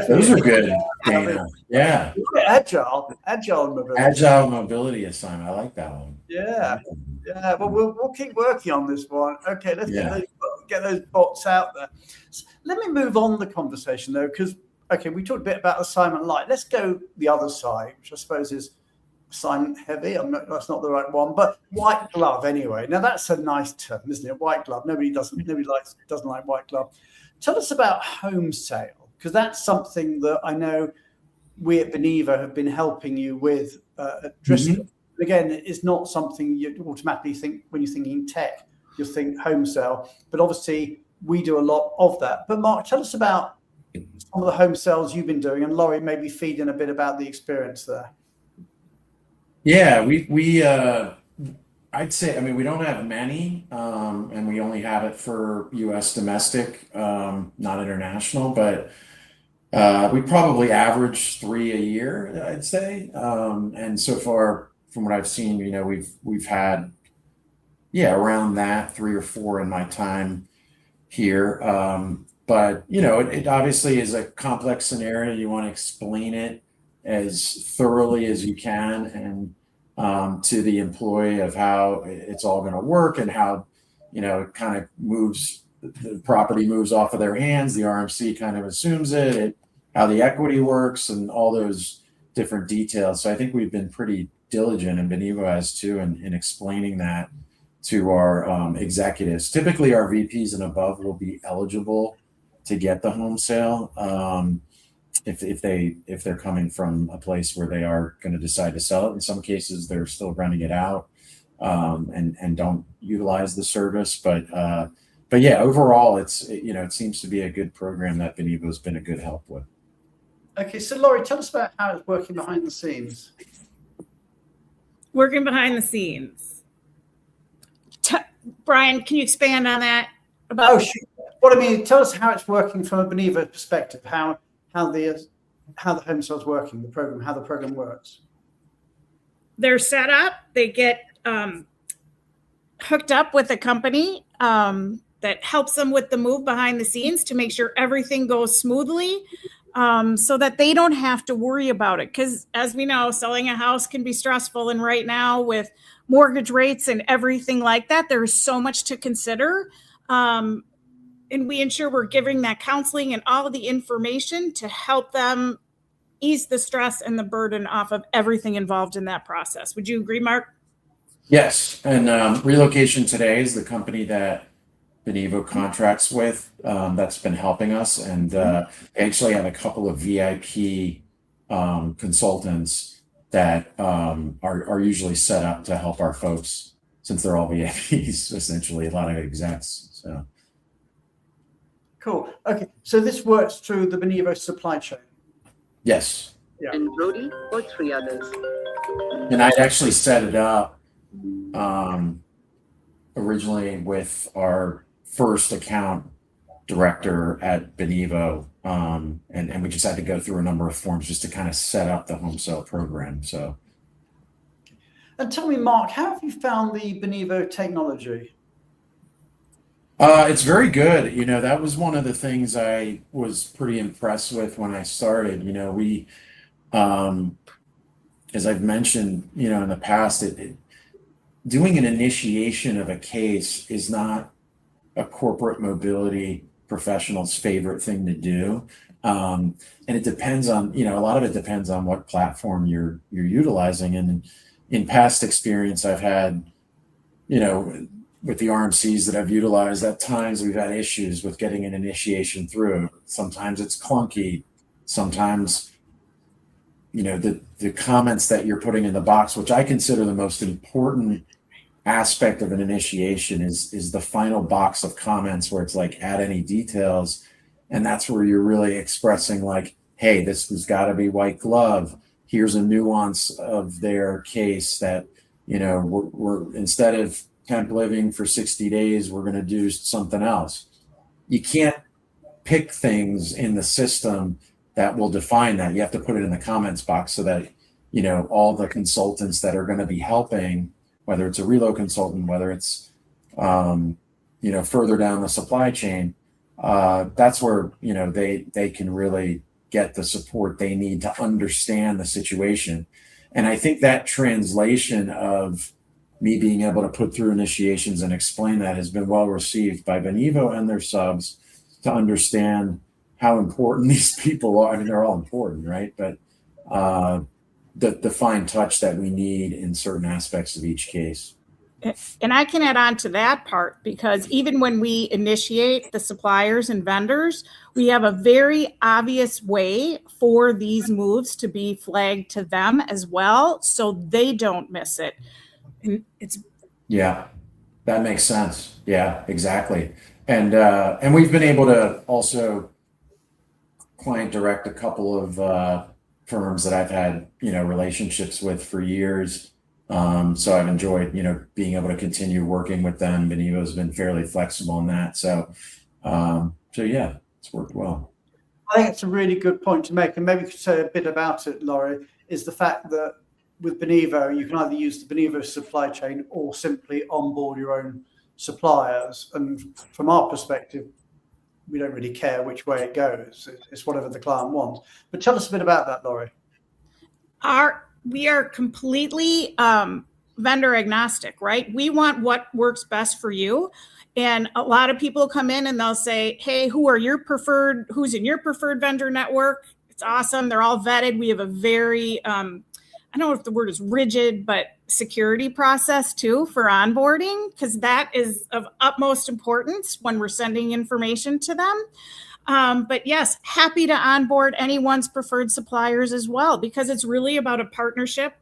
Those are good, Dana. Yeah. Agile mobility. Agile mobility assignment. I like that one. Yeah. Well, we'll keep working on this one. Okay, let's get those bots out there. So let me move on the conversation though, because we talked a bit about assignment light. Let's go the other side, which I suppose is assignment heavy. That's not the right one, but white glove anyway. Now that's a nice term, isn't it? White glove. Nobody doesn't like white glove. Tell us about home sale, because that's something that I know we at Benivo have been helping you with at Driscoll. Again, it's not something you automatically think when you're thinking tech, you'll think home sale. But obviously, we do a lot of that. But Mark, tell us about some of the home sales you've been doing, and Laurie, maybe feed in a bit about the experience there. Yeah, I'd say, I mean, we don't have many, and we only have it for US domestic, not international, but we probably average 3 a year, I'd say. And so far, from what I've seen, you know, we've had, around that 3 or 4 in my time here. But, you know, it obviously is a complex scenario. You want to explain it as thoroughly as you can, and to the employee of how it's all going to work, and how, you know, it kind of moves, the property moves off of their hands, the RMC kind of assumes it, how the equity works, and all those different details. So I think we've been pretty diligent, and Benivo has too, in explaining that to our executives. Typically our VPs and above will be eligible to get the home sale. If they're coming from a place where they are going to decide to sell it. In some cases, they're still renting it out, and don't utilize the service. But yeah, overall, it seems to be a good program that Benivo has been a good help with. Okay, so Laurie, tell us about how it's working behind the scenes. Working behind the scenes. Brian, can you expand on that? Oh, sure. What I mean, tell us how it's working from a Benivo perspective. How the home sale's working, the program, how the program works. They're set up. They get hooked up with a company that helps them with the move behind the scenes to make sure everything goes smoothly, so that they don't have to worry about it. Because as we know, selling a house can be stressful. And right now with mortgage rates and everything like that, there's so much to consider. And we ensure we're giving that counseling and all of the information to help them ease the stress and the burden off of everything involved in that process. Would you agree, Mark? Yes. And Relocation Today is the company that Benivo contracts with, that's been helping us. And they actually have a couple of VIP consultants that are usually set up to help our folks, since they're all VIPs, essentially, a lot of execs. So. Cool. Okay, so this works through the Benivo supply chain. Yes. Yeah. And Brody or 3 others. And I'd actually set it up originally with our first account director at Benivo, and we just had to go through a number of forms just to kind of set up the home sale program. So. And tell me, Mark, how have you found the Benivo technology? It's very good. You know, that was one of the things I was pretty impressed with when I started. You know, we, as I've mentioned, you know, in the past, doing an initiation of a case is not a corporate mobility professional's favorite thing to do. And it depends on, you know, a lot of it depends on what platform you're utilizing. And in past experience, I've had, you know, with the RMCs that I've utilized, at times we've had issues with getting an initiation through. Sometimes it's clunky. Sometimes, you know, the comments that you're putting in the box, which I consider the most important aspect of an initiation, is the final box of comments where it's like, add any details. And that's where you're really expressing like, hey, this has got to be white glove. Here's a nuance of their case that, you know, we're instead of temp living for 60 days, we're going to do something else. You can't pick things in the system that will define that. You have to put it in the comments box so that, you know, all the consultants that are going to be helping, whether it's a relo consultant, whether it's, you know, further down the supply chain, that's where, you know, they can really get the support they need to understand the situation. And I think that translation of me being able to put through initiations and explain that has been well received by Benivo and their subs, to understand how important these people are. I mean, they're all important, right? But the fine touch that we need in certain aspects of each case. And I can add on to that part, because even when we initiate the suppliers and vendors, we have a very obvious way for these moves to be flagged to them as well, so they don't miss it. And it's yeah, that makes sense. Yeah, exactly. And we've been able to also client direct a couple of firms that I've had, relationships with for years. So I've enjoyed, being able to continue working with them. Benivo has been fairly flexible in that. So yeah, it's worked well. I think it's a really good point to make, and maybe we could say a bit about it, Laurie, is the fact that with Benivo, you can either use the Benivo supply chain or simply onboard your own suppliers. And from our perspective, we don't really care which way it goes. It's whatever the client wants. But tell us a bit about that, Laurie. We are completely vendor agnostic, right? We want what works best for you. And a lot of people come in and they'll say, hey, who's in your preferred vendor network? It's awesome. They're all vetted. We have a very, I don't know if the word is rigid, but security process too for onboarding, because that is of utmost importance when we're sending information to them. But yes, happy to onboard anyone's preferred suppliers as well, because it's really about a partnership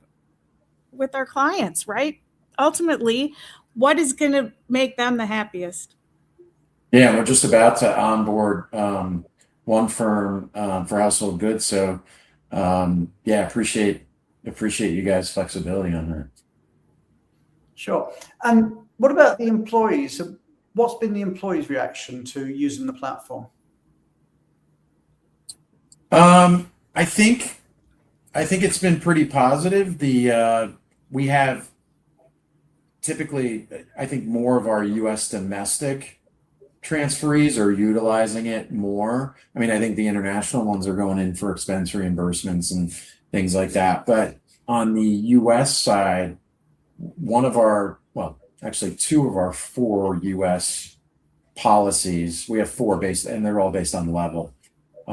with our clients, right? Ultimately, what is going to make them the happiest? Yeah, we're just about to onboard one firm for household goods. So yeah, appreciate you guys' flexibility on that. Sure. And what about the employees? So what's been the employees' reaction to using the platform? I think it's been pretty positive. We have typically, I think, more of our U.S. domestic transferees are utilizing it more. I mean, I think the international ones are going in for expense reimbursements and things like that. But on the U.S. side, two of our 4 U.S. policies, we have 4 based, and they're all based on level.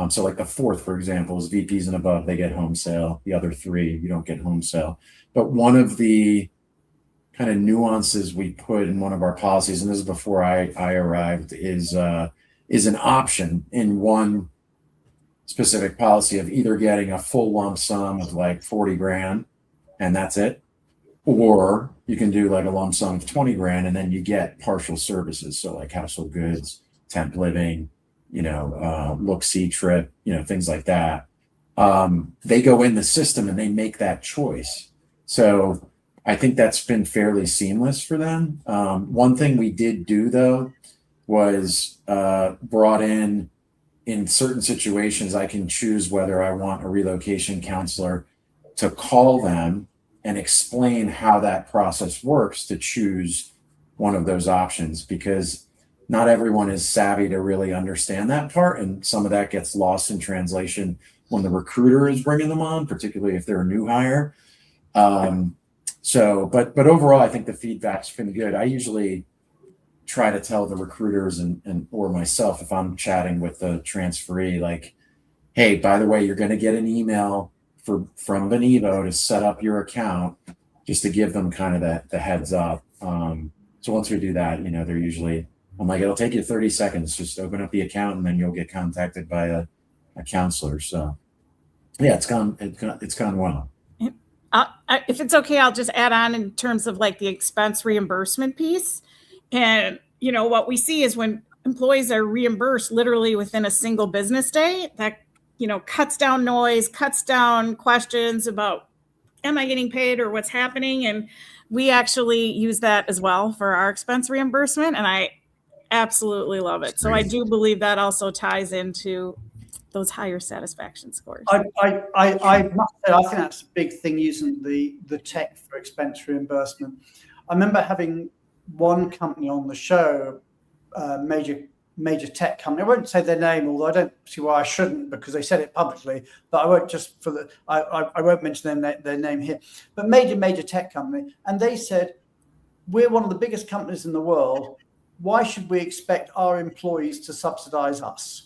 So like the 4th, for example, is VPs and above, they get home sale. The other 3, you don't get home sale. But one of the kind of nuances we put in one of our policies, and this is before I arrived, is an option in one specific policy of either getting a full lump sum of like 40 grand and that's it, or you can do like a lump sum of 20 grand and then you get partial services. So like household goods, temp living, look-see trip, things like that. They go in the system and they make that choice. So I think that's been fairly seamless for them. One thing we did do though was brought in certain situations, I can choose whether I want a relocation counselor to call them and explain how that process works to choose one of those options, because not everyone is savvy to really understand that part. And some of that gets lost in translation when the recruiter is bringing them on, particularly if they're a new hire. But overall, I think the feedback's been good. I usually try to tell the recruiters or myself, if I'm chatting with the transferee, like, hey, by the way, you're going to get an email from Benivo to set up your account, just to give them kind of the heads up. So once we do that, they're usually, I'm like, it'll take you 30 seconds, just open up the account and then you'll get contacted by a counselor. So yeah, it's gone well. If it's okay, I'll just add on in terms of like the expense reimbursement piece. And, what we see is when employees are reimbursed literally within a single business day, that, cuts down noise, cuts down questions about, am I getting paid or what's happening? And we actually use that as well for our expense reimbursement. And I absolutely love it. So I do believe that also ties into those higher satisfaction scores. I must say, I think that's a big thing, using the tech for expense reimbursement. I remember having one company on the show, major tech company. I won't say their name, although I don't see why I shouldn't, because they said it publicly. But I won't I won't mention their name here. But major tech company, and they said, we're one of the biggest companies in the world. Why should we expect our employees to subsidize us?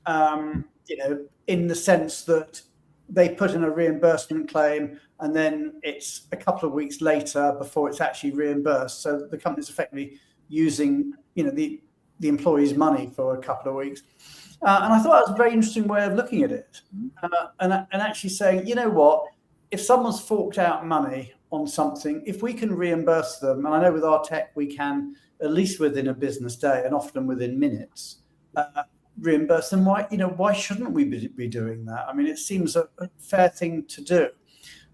In the sense that they put in a reimbursement claim and then it's a couple of weeks later before it's actually reimbursed. So the company's effectively using, the employee's money for a couple of weeks. And I thought that was a very interesting way of looking at it. And actually saying, if someone's forked out money on something, if we can reimburse them, and I know with our tech we can at least within a business day and often within minutes, reimburse them. Why shouldn't we be doing that? I mean, it seems a fair thing to do,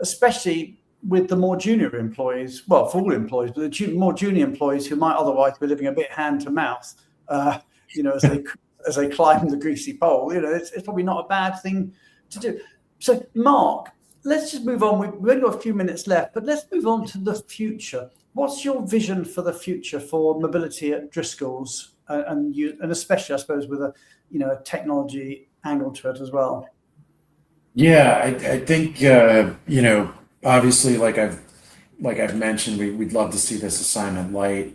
especially with the more junior employees. Well, for all employees, but the more junior employees who might otherwise be living a bit hand to mouth, as they climb the greasy pole. It's probably not a bad thing to do. So, Mark, let's just move on. We've only got a few minutes left, but let's move on to the future. What's your vision for the future for mobility at Driscoll's, and especially, I suppose, with a technology angle to it as well? Yeah, I think obviously, like I've mentioned, we'd love to see this assignment light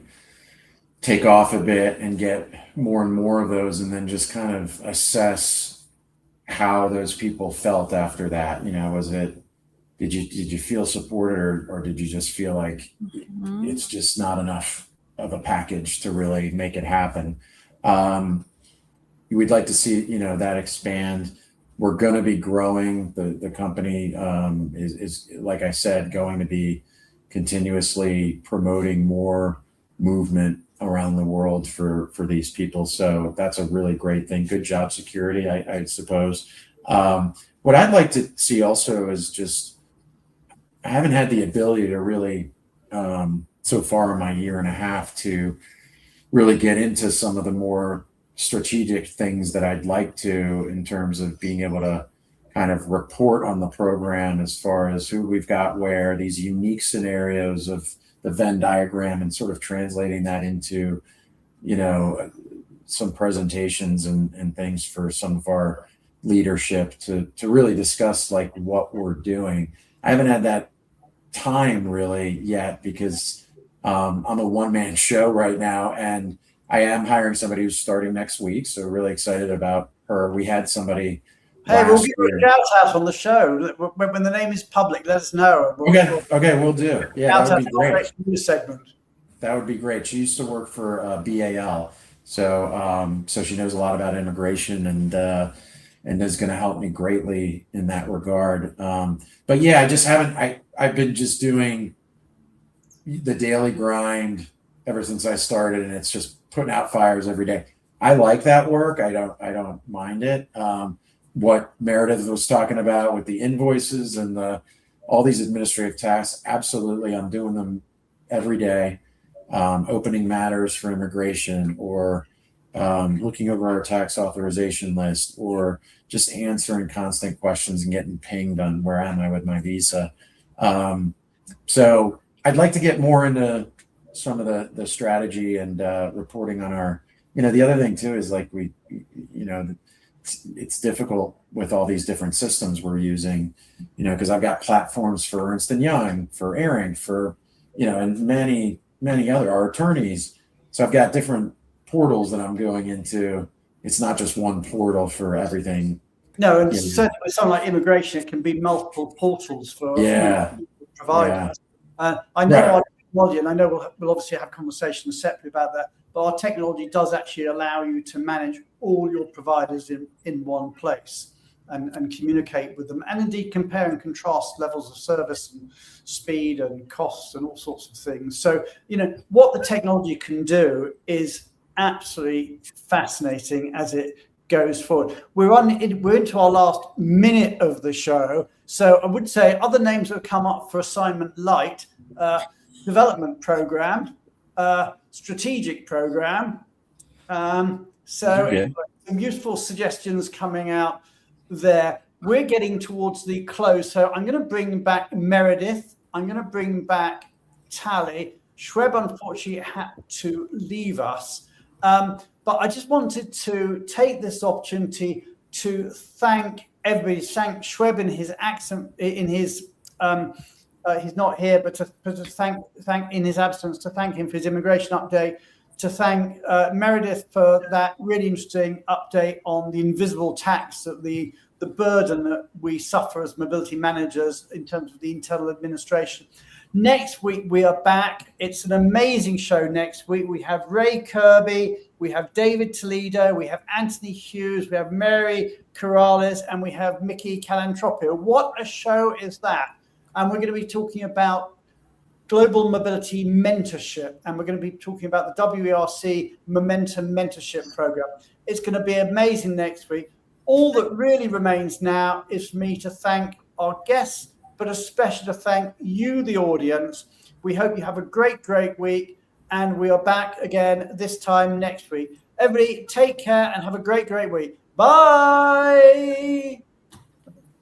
take off a bit and get more and more of those, and then just kind of assess how those people felt after that. Did you feel supported, or did you just feel like it's just not enough of a package to really make it happen? We'd like to see that expand. We're going to be growing. The company is, like I said, going to be continuously promoting more movement around the world for these people. So that's a really great thing. Good job security, I suppose. What I'd like to see also is just, I haven't had the ability to really, so far in my year and a half, to really get into some of the more strategic things that I'd like to, in terms of being able to kind of report on the program as far as who we've got where, these unique scenarios of the Venn diagram, and sort of translating that into, some presentations and things for some of our leadership to really discuss like what we're doing. I haven't had that time really yet, because I'm a one-man show right now, and I am hiring somebody who's starting next week. So really excited about her. We had somebody. Hey, we'll give you a shout out on the show when the name is public. Let us know. Okay, we'll do. Yeah, that would be great. News segment. That would be great. She used to work for BAL, so she knows a lot about immigration, and is going to help me greatly in that regard. But yeah, I just haven't. I've been just doing the daily grind ever since I started, and it's just putting out fires every day. I like that work. I don't mind it. What Meredith was talking about with the invoices and all these administrative tasks, absolutely, I'm doing them every day. Opening matters for immigration, or looking over our tax authorization list, or just answering constant questions and getting pinged on where am I with my visa. So I'd like to get more into some of the strategy and reporting on our, the other thing too is like it's difficult with all these different systems we're using, because I've got platforms for Ernst & Young, for Aaron, for, and many other, our attorneys. So I've got different portals that I'm going into. It's not just one portal for everything. No, and certainly with something like immigration, it can be multiple portals for providers. I know our technology, and I know we'll obviously have conversations separately about that, but our technology does actually allow you to manage all your providers in one place and communicate with them, and indeed compare and contrast levels of service and speed and costs and all sorts of things. So, what the technology can do is absolutely fascinating as it goes forward. We're into our last minute of the show, so I would say other names that have come up for assignment light: development program, strategic program. Some useful suggestions coming out there. We're getting towards the close, so I'm going to bring back Meredith. I'm going to bring back Tally. Shweb unfortunately had to leave us. But I just wanted to take this opportunity to thank everybody, thank Shweb in his accent, he's not here, but to thank in his absence, to thank him for his immigration update, to thank Meredith for that really interesting update on the invisible tax, that the burden that we suffer as mobility managers in terms of the internal administration. Next week, we are back. It's an amazing show next week. We have Ray Kirby, we have David Toledo, we have Anthony Hughes, we have Mary Corrales, and we have Mickey Calantropio. What a show is that? And we're going to be talking about Global Mobility Mentorship, and we're going to be talking about the WERC Momentum Mentorship Program. It's going to be amazing next week. All that really remains now is for me to thank our guests, but especially to thank you, the audience. We hope you have a great, great week, and we are back again this time next week. Everybody, take care and have a great, great week. Bye.